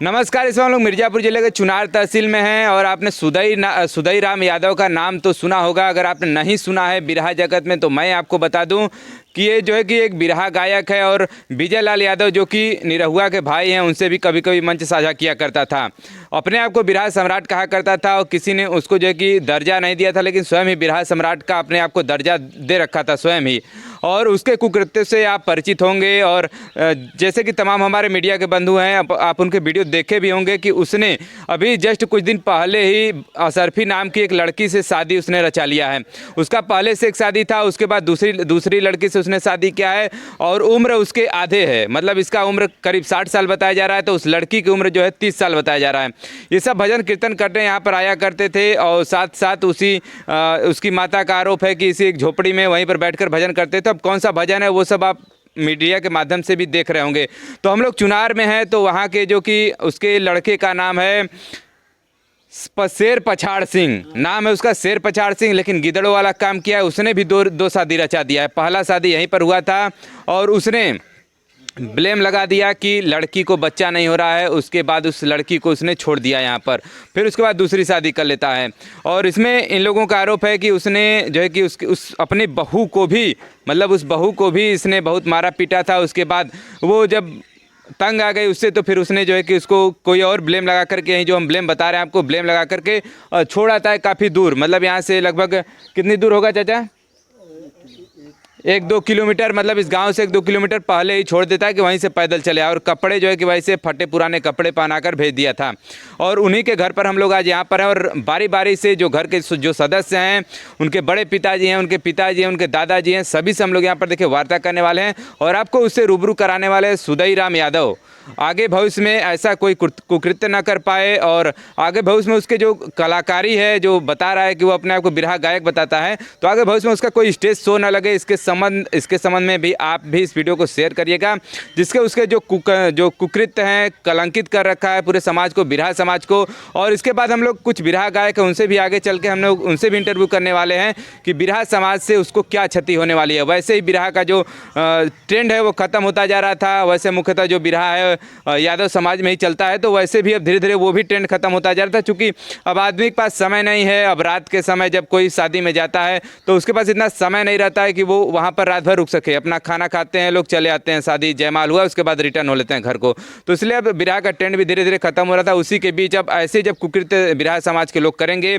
नमस्कार। इस वक्त हम लोग मिर्ज़ापुर जिले के चुनार तहसील में हैं और आपने सुदई राम यादव का नाम तो सुना होगा। अगर आपने नहीं सुना है बिरहा जगत में तो मैं आपको बता दूं कि ये जो है कि एक बिरहा गायक है और विजय लाल यादव जो कि निरहुआ के भाई हैं उनसे भी कभी कभी मंच साझा किया करता था। अपने आप को बिरहा सम्राट कहा करता था और किसी ने उसको जो है कि दर्जा नहीं दिया था, लेकिन स्वयं ही बिरहा सम्राट का अपने आप को दर्जा दे रखा था स्वयं ही। और उसके कुकृत्य से आप परिचित होंगे और जैसे कि तमाम हमारे मीडिया के बंधु हैं आप उनके वीडियो देखे भी होंगे कि उसने अभी जस्ट कुछ दिन पहले ही असरफी नाम की एक लड़की से शादी उसने रचा लिया है। उसका पहले से एक शादी था, उसके बाद दूसरी लड़की से उसने शादी किया है और उम्र उसके आधे है। मतलब इसका उम्र करीब 60 साल बताया जा रहा है, तो उस लड़की की उम्र जो है 30 साल बताया जा रहा है। ये सब भजन कीर्तन करने यहाँ पर आया करते थे और साथ साथ उसकी माता का आरोप है कि इसी एक झोपड़ी में वहीं पर बैठकर भजन करते थे। अब कौन सा भजन है वो सब आप मीडिया के माध्यम से भी देख रहे होंगे। तो हम लोग चुनार में हैं, तो वहाँ के जो कि उसके लड़के का नाम है शेर पछाड़ सिंह, नाम है उसका शेर पछाड़ सिंह, लेकिन गिदड़ों वाला काम किया है। उसने भी दो शादी रचा दिया है। पहला शादी यहीं पर हुआ था और उसने ब्लेम लगा दिया कि लड़की को बच्चा नहीं हो रहा है। उसके बाद उस लड़की को उसने छोड़ दिया यहाँ पर, फिर उसके बाद दूसरी शादी कर लेता है। और इसमें इन लोगों का आरोप है कि उसने जो है कि उस अपनी बहू को भी, मतलब उस बहू को भी इसने बहुत मारा पीटा था। उसके बाद वो जब तंग आ गई उससे, तो फिर उसने जो है कि उसको कोई और ब्लेम लगा करके, यही जो हम ब्लेम बता रहे हैं आपको, ब्लेम लगा करके छोड़ आता है काफ़ी दूर। मतलब यहाँ से लगभग कितनी दूर होगा चाचा? 1-2 किलोमीटर, मतलब इस गांव से 1-2 किलोमीटर पहले ही छोड़ देता है कि वहीं से पैदल चले आए। और कपड़े जो है कि वैसे फटे पुराने कपड़े पहनाकर भेज दिया था। और उन्हीं के घर पर हम लोग आज यहाँ पर हैं और बारी बारी से जो घर के जो सदस्य हैं, उनके बड़े पिताजी हैं, उनके पिताजी हैं, उनके दादाजी हैं, सभी से हम लोग यहाँ पर देखिए वार्ता करने वाले हैं और आपको उससे रूबरू कराने वाले हैं सुदई राम यादव। आगे भविष्य में ऐसा कोई कुकृत्य न कर पाए और आगे भविष्य में उसके जो कलाकारी है, जो बता रहा है कि वो अपने आप को बिरहा गायक बताता है, तो आगे भविष्य में उसका कोई स्टेज शो न लगे। इसके संबंध में भी आप भी इस वीडियो को शेयर करिएगा, जिसके उसके जो कुकृत्य हैं, कलंकित कर रखा है पूरे समाज को, बिरहा समाज को। और इसके बाद हम लोग कुछ बिरहा गायक हैं उनसे भी आगे चल के हम लोग उनसे भी इंटरव्यू करने वाले हैं कि बिरहा समाज से उसको क्या क्षति होने वाली है। वैसे ही बिरहा का जो ट्रेंड है वो ख़त्म होता जा रहा था। वैसे मुख्यतः जो बिरहा है यादव समाज में ही चलता है, तो वैसे भी अब धीरे धीरे वो भी ट्रेंड खत्म होता जा रहा था। चूँकि अब आदमी के पास समय नहीं है। अब रात के समय जब कोई शादी में जाता है तो उसके पास इतना समय नहीं रहता है कि वो वहाँ पर रात भर रुक सके। अपना खाना खाते हैं लोग, चले आते हैं, शादी जयमाल हुआ उसके बाद रिटर्न हो लेते हैं घर को। तो इसलिए अब बिरहा का ट्रेंड भी धीरे धीरे खत्म हो रहा था। उसी के बीच अब ऐसे जब कुकृत्य बिरहा समाज के लोग करेंगे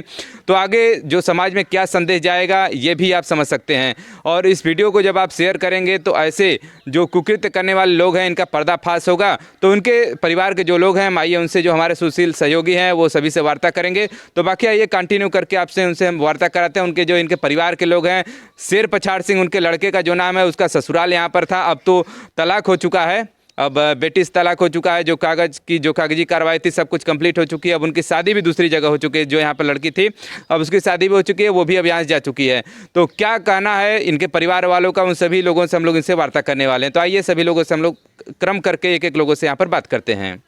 तो आगे जो समाज में क्या संदेश जाएगा ये भी आप समझ सकते हैं। और इस वीडियो को जब आप शेयर करेंगे तो ऐसे जो कुकृत्य करने वाले लोग हैं इनका पर्दाफाश होगा। तो उनके परिवार के जो लोग हैं, आइए उनसे, जो हमारे सुशील सहयोगी हैं, वो सभी से वार्ता करेंगे। तो बाकी आइए कंटिन्यू करके आपसे उनसे हम वार्ता कराते हैं। उनके जो इनके परिवार के लोग हैं, शेर पछाड़ सिंह उनके लड़के का जो नाम है, उसका ससुराल यहाँ पर था, अब तो तलाक हो चुका है। अब बेटी से तलाक हो चुका है। जो कागजी कार्रवाई थी सब कुछ कंप्लीट हो चुकी है। अब उनकी शादी भी दूसरी जगह हो चुकी है। जो यहाँ पर लड़की थी अब उसकी शादी भी हो चुकी है, वो भी अब यहाँ से जा चुकी है। तो क्या कहना है इनके परिवार वालों का, उन सभी लोगों से हम लोग इनसे वार्ता करने वाले हैं। तो आइए सभी लोगों से हम लोग क्रम करके एक एक लोगों से यहाँ पर बात करते हैं।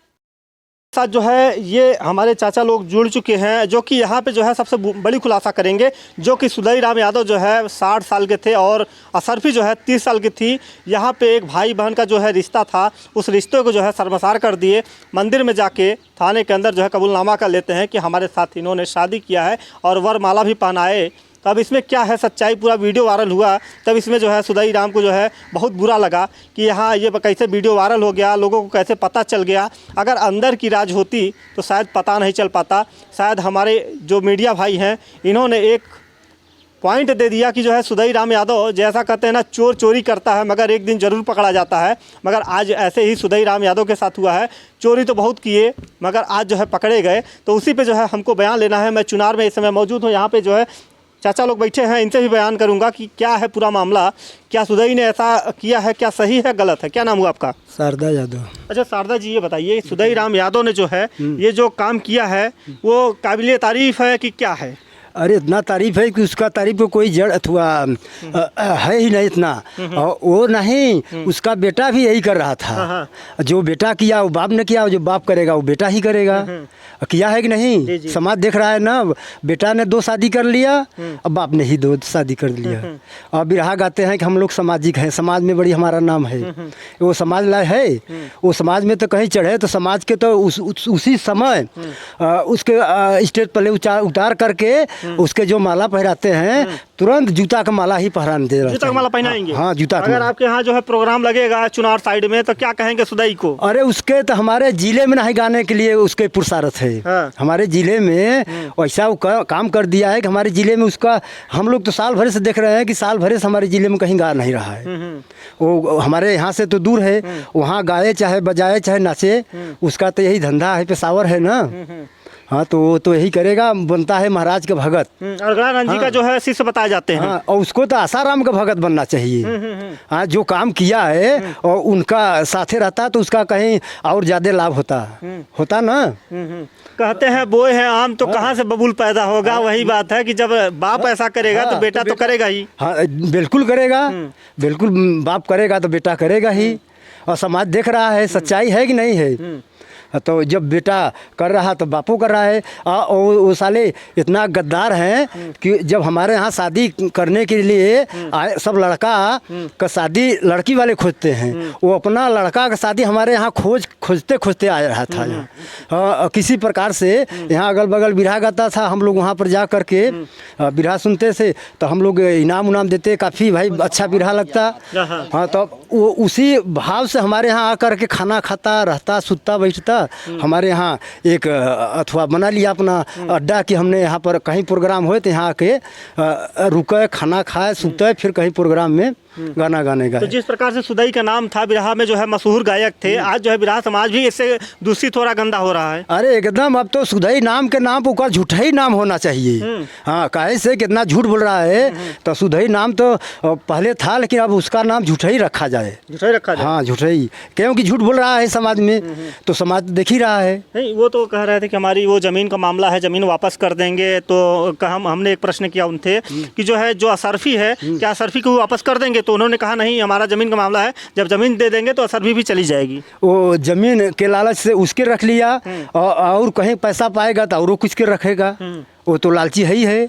साथ जो है ये हमारे चाचा लोग जुड़ चुके हैं, जो कि यहाँ पे जो है सबसे बड़ी खुलासा करेंगे। जो कि सुदई राम यादव जो है 60 साल के थे और असरफी जो है 30 साल की थी। यहाँ पे एक भाई बहन का जो है रिश्ता था, उस रिश्ते को जो है शर्मसार कर दिए। मंदिर में जाके थाने के अंदर जो है कबूलनामा कर लेते हैं कि हमारे साथ इन्होंने शादी किया है और वरमाला भी पहनाए। तो अब इसमें क्या है सच्चाई, पूरा वीडियो वायरल हुआ तब इसमें जो है सुदई राम को जो है बहुत बुरा लगा कि यहाँ ये कैसे वीडियो वायरल हो गया, लोगों को कैसे पता चल गया। अगर अंदर की राज होती तो शायद पता नहीं चल पाता। शायद हमारे जो मीडिया भाई हैं इन्होंने एक पॉइंट दे दिया कि जो है सुदई राम यादव, जैसा कहते हैं ना, चोर चोरी करता है मगर एक दिन ज़रूर पकड़ा जाता है। मगर आज ऐसे ही सुदई राम यादव के साथ हुआ है। चोरी तो बहुत किए मगर आज जो है पकड़े गए। तो उसी पे जो है हमको बयान लेना है। मैं चुनार में इस समय मौजूद हूँ। यहाँ पे जो है चाचा लोग बैठे हैं, इनसे भी बयान करूंगा कि क्या है पूरा मामला, क्या सुदई ने ऐसा किया है, क्या सही है गलत है। क्या नाम हुआ आपका? शारदा यादव। अच्छा शारदा जी, ये बताइए सुदई राम यादव ने जो है ये जो काम किया है वो काबिले तारीफ है कि क्या है? अरे इतना तारीफ है कि उसका तारीफ को कोई जड़ अथवा है ही नहीं इतना। और वो नहीं, उसका बेटा भी यही कर रहा था। जो बेटा किया वो बाप ने किया, जो बाप करेगा वो बेटा ही करेगा। किया है कि नहीं? समाज देख रहा है ना, बेटा ने 2 शादी कर लिया, अब बाप ने ही 2 शादी कर लिया। और बिरहा गाते हैं कि हम लोग सामाजिक हैं, समाज में बड़ी हमारा नाम है। वो समाज लाए है, वो समाज में तो कहीं चढ़े तो समाज के तो उसी समय उसके स्टेज पर उतार करके उसके जो माला पहराते हैं, तुरंत जूता का माला ही पहराने दे रहे हैं। जूता का माला पहनाएंगे? हाँ, जूता का अगर माला। आपके यहाँ जो है प्रोग्राम लगेगा चुनार साइड में, तो क्या कहेंगे सुदई को? अरे उसके तो हमारे जिले में नहीं गाने के लिए उसके पुरुषार्थ है। हमारे जिले में ऐसा वो काम कर दिया है कि हमारे जिले में उसका, हम लोग तो साल भर से देख रहे हैं कि साल भर से हमारे जिले में कहीं गा नहीं रहा है। वो हमारे यहाँ से तो दूर है, वहाँ गाए चाहे बजाए चाहे नाचे, उसका तो यही धंधा है, पेशावर है ना। हाँ, तो वो तो यही करेगा, बनता है महाराज का भगत। और गणानंद जी का जो है शिष्य बताए जाते हैं। हाँ, और उसको तो आसाराम का भगत बनना चाहिए। हाँ, जो काम किया है और उनका साथे रहता तो उसका कहीं और ज्यादा लाभ होता ना। कहते हैं बोए हैं आम तो कहाँ से बबूल पैदा होगा। वही बात है कि जब बाप ऐसा करेगा तो बेटा तो करेगा ही। हाँ, बिल्कुल करेगा, बिल्कुल बाप करेगा तो बेटा करेगा ही। और समाज देख रहा है, सच्चाई है कि नहीं है। तो जब बेटा कर रहा तो बापू कर रहा है। और वो साले इतना गद्दार हैं कि जब हमारे यहाँ शादी करने के लिए आए, सब लड़का का शादी लड़की वाले खोजते हैं, वो अपना लड़का का शादी हमारे यहाँ खोजते आ रहा था। किसी प्रकार से यहाँ अगल बगल बिरहा गाता था, हम लोग वहाँ पर जा कर के बिरहा सुनते थे, तो हम लोग इनाम उनाम देते, काफ़ी भाई अच्छा बिरहा लगता। हाँ, तो वो उसी भाव से हमारे यहाँ आकर के खाना खाता रहता, सुतता बैठता। हमारे यहाँ एक अथवा बना लिया अपना अड्डा कि हमने यहाँ पर कहीं प्रोग्राम हुए तो यहाँ आके रुके, खाना खाए, सुते, फिर कहीं प्रोग्राम में गाना गाने का। तो जिस प्रकार से सुदई का नाम था, बिरहा में जो है मशहूर गायक थे, आज जो है बिरहा समाज भी इससे दूषित हो रहा, गंदा हो रहा है। अरे एकदम, अब तो सुदई नाम के नाम पर झूठा ही नाम होना चाहिए। हाँ, काहे से कितना झूठ बोल रहा है। तो सुदई नाम तो पहले था, लेकिन अब उसका नाम झूठा ही रखा जाए। झूठा ही रखा जाए? हाँ, झूठा ही, क्योंकि झूठ बोल रहा है समाज में, तो समाज देख ही रहा है। नहीं, वो तो कह रहे थे कि हमारी वो ज़मीन का मामला है, ज़मीन वापस कर देंगे। तो हमने एक प्रश्न किया उनसे कि जो है जो असरफी है, क्या असरफी को वापस कर देंगे? तो उन्होंने कहा नहीं, हमारा ज़मीन का मामला है, जब ज़मीन दे देंगे तो असरफी भी चली जाएगी। वो ज़मीन के लालच से उसके रख लिया, और कहीं पैसा पाएगा तो और कुछ के रखेगा। वो तो लालची है ही है।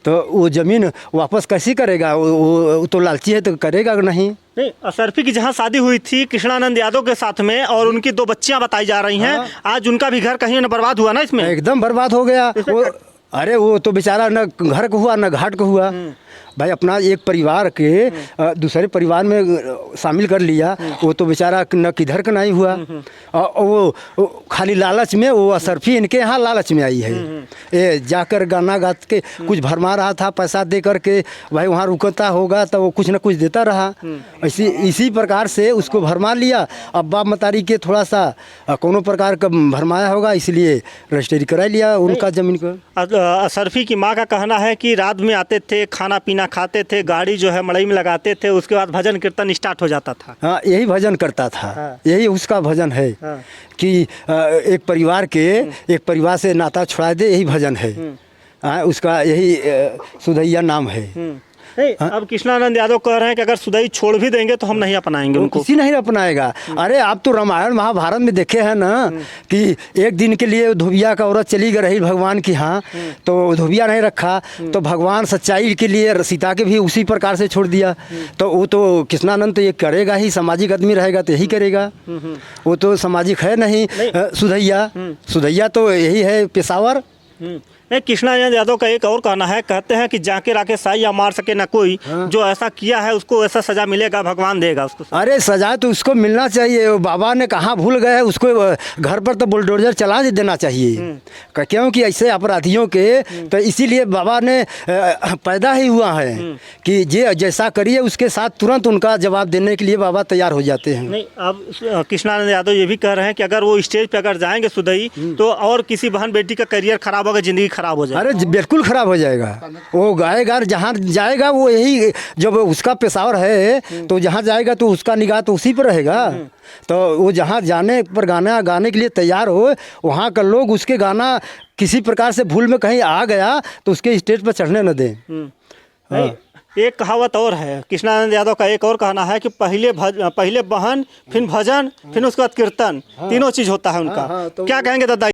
तो वो ज़मीन वापस कैसे करेगा? वो तो लालची है, तो करेगा नहीं। नहीं, असरफी की जहाँ शादी हुई थी कृष्णानंद यादव के साथ में, और उनकी 2 बच्चियां बताई जा रही हैं। आज उनका भी घर कहीं न बर्बाद हुआ ना इसमें? एकदम बर्बाद हो गया वो। अरे वो तो बेचारा न घर को हुआ न घाट को हुआ। भाई अपना एक परिवार के दूसरे परिवार में शामिल कर लिया, वो तो बेचारा न किधर का नहीं हुआ। और वो खाली लालच में, वो असरफी इनके यहाँ लालच में आई है। ये जाकर गाना गा के कुछ भरमा रहा था, पैसा दे करके भाई वहाँ रुकता होगा तो वो कुछ न कुछ देता रहा। इसी प्रकार से उसको भरमा लिया। अब बाप मतारी के थोड़ा सा कोनो प्रकार का भरमाया होगा, इसलिए रजिस्ट्री करा लिया उनका ज़मीन को। असरफी की माँ का कहना है कि रात में आते थे, खाना पीना खाते थे, गाड़ी जो है मड़ई में लगाते थे, उसके बाद भजन कीर्तन स्टार्ट हो जाता था। हाँ, यही भजन करता था। यही उसका भजन है कि एक परिवार से नाता छुड़ा दे, यही भजन है। उसका यही सुदैया नाम है। नहीं, अब कृष्णानंद यादव कह रहे हैं कि अगर सुदई छोड़ भी देंगे तो हम नहीं अपनाएंगे उनको। किसी नहीं अपनाएगा। अरे आप तो रामायण महाभारत में देखे हैं ना कि एक दिन के लिए धोबिया का औरत चली गई रही भगवान की यहाँ, तो धोबिया नहीं रखा, तो भगवान सच्चाई के लिए सीता के भी उसी प्रकार से छोड़ दिया। तो वो तो कृष्णानंद तो ये करेगा ही, सामाजिक आदमी रहेगा तो यही करेगा। वो तो सामाजिक है नहीं। सुदैया तो यही है, पेशावर। नहीं, कृष्णानंद यादव का एक और कहना है, कहते हैं कि जाके राके साई या मार सके ना कोई। जो ऐसा किया है उसको ऐसा सजा मिलेगा, भगवान देगा उसको। अरे सजा तो उसको मिलना चाहिए। बाबा ने कहाँ भूल गए, उसको घर पर तो बुलडोजर चला देना चाहिए। क्योंकि ऐसे अपराधियों के तो इसीलिए बाबा ने पैदा ही हुआ है कि जैसा करिए उसके साथ तुरंत उनका जवाब देने के लिए बाबा तैयार हो जाते हैं। नहीं, अब कृष्णानंद यादव ये भी कह रहे हैं कि अगर वो स्टेज पे अगर जाएंगे सुदई, तो और किसी बहन बेटी का करियर खराब होगा ज़िंदगी खराब हो जाए? अरे बिल्कुल ख़राब हो जाएगा। वो गाएगा जहाँ जाएगा वो यही, जब उसका पेशावर है तो जहाँ जाएगा तो उसका निगाह तो उसी पर रहेगा। तो वो जहाँ जाने पर गाना गाने के लिए तैयार हो, वहाँ का लोग उसके गाना किसी प्रकार से भूल में कहीं आ गया तो उसके स्टेज पर चढ़ने न दें। नहीं, एक कहावत और है, कृष्णानंद यादव का एक और कहना है कि पहले बहन, फिर भजन, फिर उसके बाद कीर्तन, तीनों चीज़ होता है उनका। क्या कहेंगे दादा?